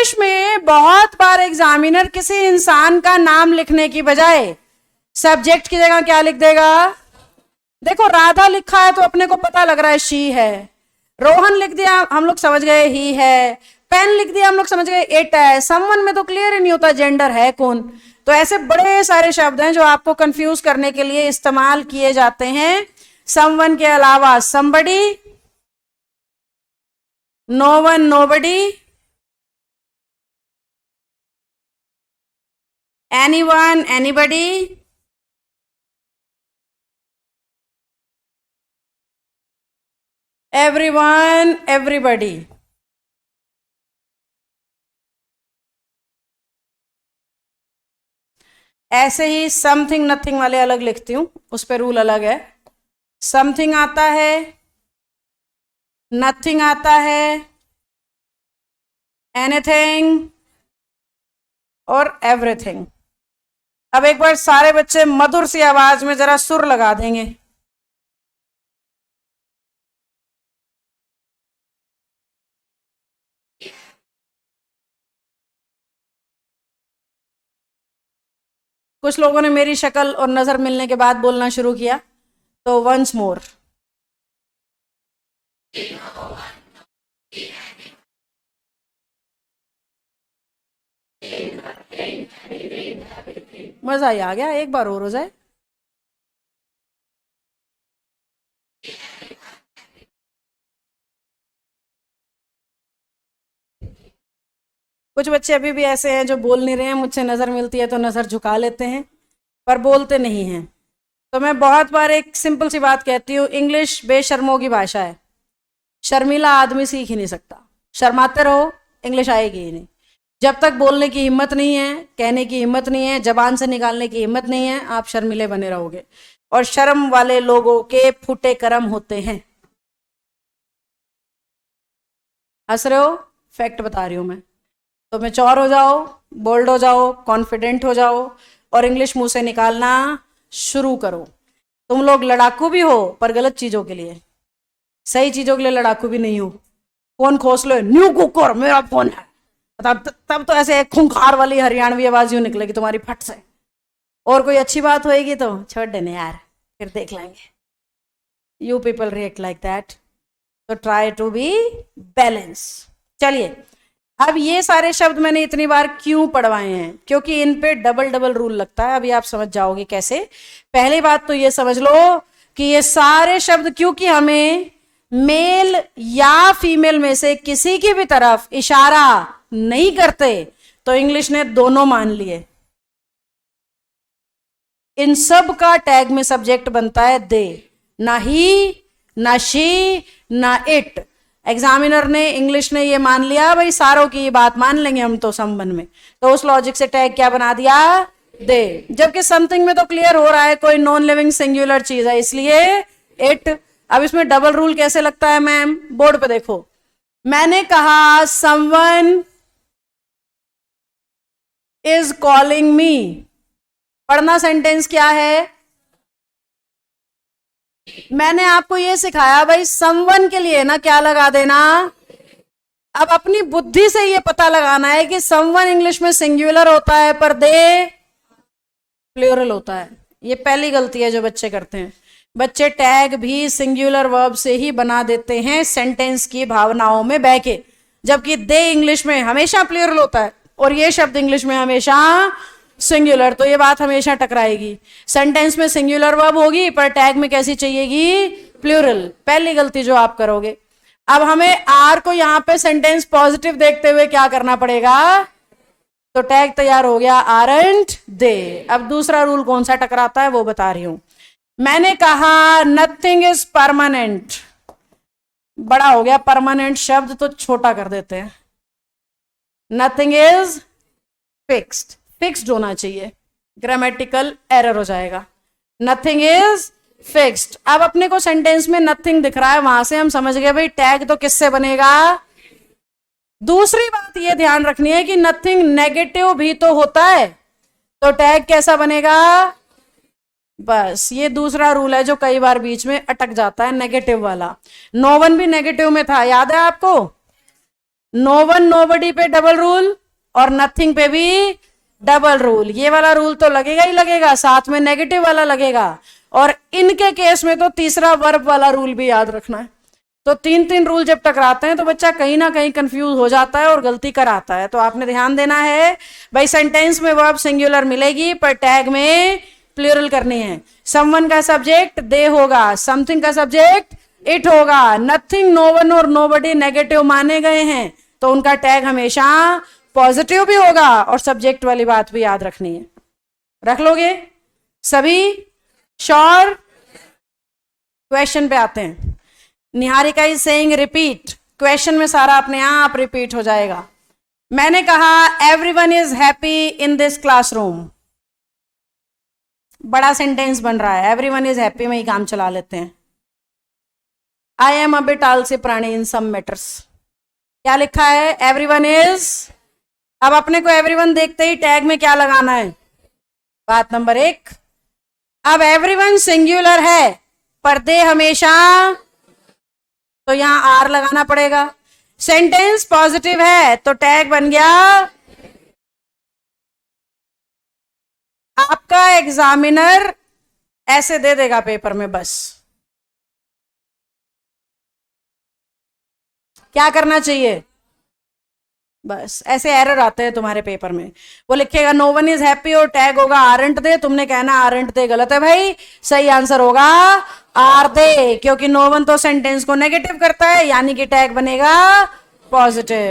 English में बहुत बार examiner किसी इंसान का नाम लिखने की बजाय सब्जेक्ट की जगह क्या लिख देगा? देखो राधा लिखा है तो अपने को पता लग रहा है शी है, रोहन लिख दिया हम लोग समझ गए ही है, पेन लिख दिया हम लोग समझ गए इट है, समवन में तो क्लियर ही नहीं होता जेंडर है कौन। तो ऐसे बड़े सारे शब्द हैं जो आपको कंफ्यूज करने के लिए इस्तेमाल किए जाते हैं। समवन के अलावा somebody, no one nobody, anyone anybody, everyone everybody. ऐसे ही समथिंग नथिंग वाले अलग लिखती हूं, उस पर रूल अलग है। समथिंग आता है, नथिंग आता है, एनीथिंग और एवरीथिंग। अब एक बार सारे बच्चे मधुर सी आवाज में जरा सुर लगा देंगे। कुछ लोगों ने मेरी शक्ल और नजर मिलने के बाद बोलना शुरू किया, तो वंस मोर। मजा ही आ गया, एक बार और हो जाए। कुछ बच्चे अभी भी ऐसे हैं जो बोल नहीं रहे हैं, मुझसे नजर मिलती है तो नजर झुका लेते हैं पर बोलते नहीं हैं। तो मैं बहुत बार एक सिंपल सी बात कहती हूँ, इंग्लिश बेशर्मों की भाषा है, शर्मीला आदमी सीख ही नहीं सकता। शर्माते रहो, इंग्लिश आएगी ही नहीं। जब तक बोलने की हिम्मत नहीं है, कहने की हिम्मत नहीं है, जबान से निकालने की हिम्मत नहीं है, आप शर्मीले बने रहोगे। और शर्म वाले लोगों के फूटे कर्म होते हैं। हंस रहे हो? फैक्ट बता रही हूं मैं। तो मैच्योर हो जाओ, बोल्ड हो जाओ, कॉन्फिडेंट हो जाओ और इंग्लिश मुंह से निकालना शुरू करो। तुम लोग लड़ाकू भी हो पर गलत चीजों के लिए, सही चीजों के लिए लड़ाकू भी नहीं हो। फोन खोस लो, न्यू कुकर मेरा फोन है, तब तो ऐसे खूंखार वाली हरियाणवी आवाज यूं निकलेगी तुम्हारी फट से। और कोई अच्छी बात होएगी तो छोड़ देने यार, फिर देख लेंगे। You people react like that, तो ट्राई टू बी बैलेंस। चलिए, अब ये सारे शब्द मैंने इतनी बार क्यों पढ़वाए हैं? क्योंकि इन पे डबल डबल रूल लगता है। अभी आप समझ जाओगे कैसे। पहली बात तो ये समझ लो कि ये सारे शब्द क्योंकि हमें मेल या फीमेल में से किसी की भी तरफ इशारा नहीं करते, तो इंग्लिश ने दोनों मान लिए। इन सब का टैग में सब्जेक्ट बनता है दे, ना ही, ना शी, ना इट। एग्जामिनर ने, इंग्लिश ने ये मान लिया भाई सारों की ये बात मान लेंगे हम तो संबंध में, तो उस लॉजिक से टैग क्या बना दिया? दे। जबकि समथिंग में तो क्लियर हो रहा है कोई नॉन लिविंग सिंगुलर चीज है, इसलिए इट। अब इसमें डबल रूल कैसे लगता है मैम? बोर्ड पे देखो, मैंने कहा समवन इज कॉलिंग मी, पढ़ना सेंटेंस क्या है? मैंने आपको ये सिखाया भाई समवन के लिए ना क्या लगा देना। अब अपनी बुद्धि से ये पता लगाना है कि समवन इंग्लिश में सिंगुलर होता है पर दे प्लूरल होता है। ये पहली गलती है जो बच्चे करते हैं। बच्चे टैग भी सिंगुलर वर्ब से ही बना देते हैं सेंटेंस की भावनाओं में बह के, जबकि दे इंग्लिश में हमेशा प्लूरल होता है और ये शब्द इंग्लिश में हमेशा सिंगुलर। तो ये बात हमेशा टकराएगी। सेंटेंस में सिंगुलर वर्ब होगी पर टैग में कैसी चाहिएगी? प्लूरल। पहली गलती जो आप करोगे। अब हमें आर को यहां पे सेंटेंस पॉजिटिव देखते हुए क्या करना पड़ेगा? तो टैग तैयार हो गया आरंट दे। अब दूसरा रूल कौन सा टकराता है वो बता रही हूं। मैंने कहा नथिंग इज परमानेंट, बड़ा हो गया परमानेंट शब्द तो छोटा कर देते हैं। नथिंग इज फिक्स्ड, फिक्स्ड होना चाहिए, ग्रामेटिकल एरर हो जाएगा। Nothing is fixed. अब अपने को सेंटेंस में नथिंग दिख रहा है, वहां से हम समझ गए भाई टैग तो किससे बनेगा? दूसरी बात ये ध्यान रखनी है कि नथिंग नेगेटिव भी तो होता है, तो टैग कैसा बनेगा? बस ये दूसरा रूल है जो कई बार बीच में अटक जाता है, नेगेटिव वाला। नो वन भी नेगेटिव में था, याद है आपको? नो वन नोबडी पे डबल रूल और नथिंग पे भी डबल रूल। ये वाला रूल तो लगेगा ही लगेगा, साथ में नेगेटिव वाला लगेगा, और इनके केस में तो तीसरा वर्ब वाला रूल भी याद रखना है। तो तीन तीन रूल जब टकराते हैं तो बच्चा कहीं ना कहीं कंफ्यूज हो जाता है और गलती कराता है। तो आपने ध्यान देना है भाई, सेंटेंस में वर्ब सिंगुलर मिलेगी पर टैग में प्लूरल करनी है। समवन का सब्जेक्ट दे होगा, समथिंग का सब्जेक्ट इट होगा, नथिंग, नो वन और नोबडी नेगेटिव माने गए हैं तो उनका टैग हमेशा पॉजिटिव भी होगा, और सब्जेक्ट वाली बात भी याद रखनी है। रख लोगे सभी? श्योर? क्वेश्चन पे आते हैं। Niharika is saying repeat. Question में सारा अपने आप रिपीट हो जाएगा। मैंने कहा everyone is happy in this classroom, बड़ा सेंटेंस बन रहा है, एवरीवन इज हैप्पी में ही काम चला लेते हैं। आई एम अ बिट आलसी प्राणी इन सम मैटर्स, क्या लिखा है? Everyone is. अब अपने को एवरीवन देखते ही टैग में क्या लगाना है? बात नंबर 1। अब एवरीवन सिंगुलर है पर दे हमेशा, तो यहां आर लगाना पड़ेगा। सेंटेंस पॉजिटिव है तो टैग बन गया। आपका एग्जामिनर ऐसे दे देगा पेपर में, बस क्या करना चाहिए? बस ऐसे एरर आते हैं तुम्हारे पेपर में। वो लिखेगा नो वन इज हैप्पी और टैग होगा आरंट दे, तुमने कहना आरंट दे गलत है भाई, सही आंसर होगा आर दे, क्योंकि नो वन तो सेंटेंस को नेगेटिव करता है, यानी कि टैग बनेगा पॉजिटिव।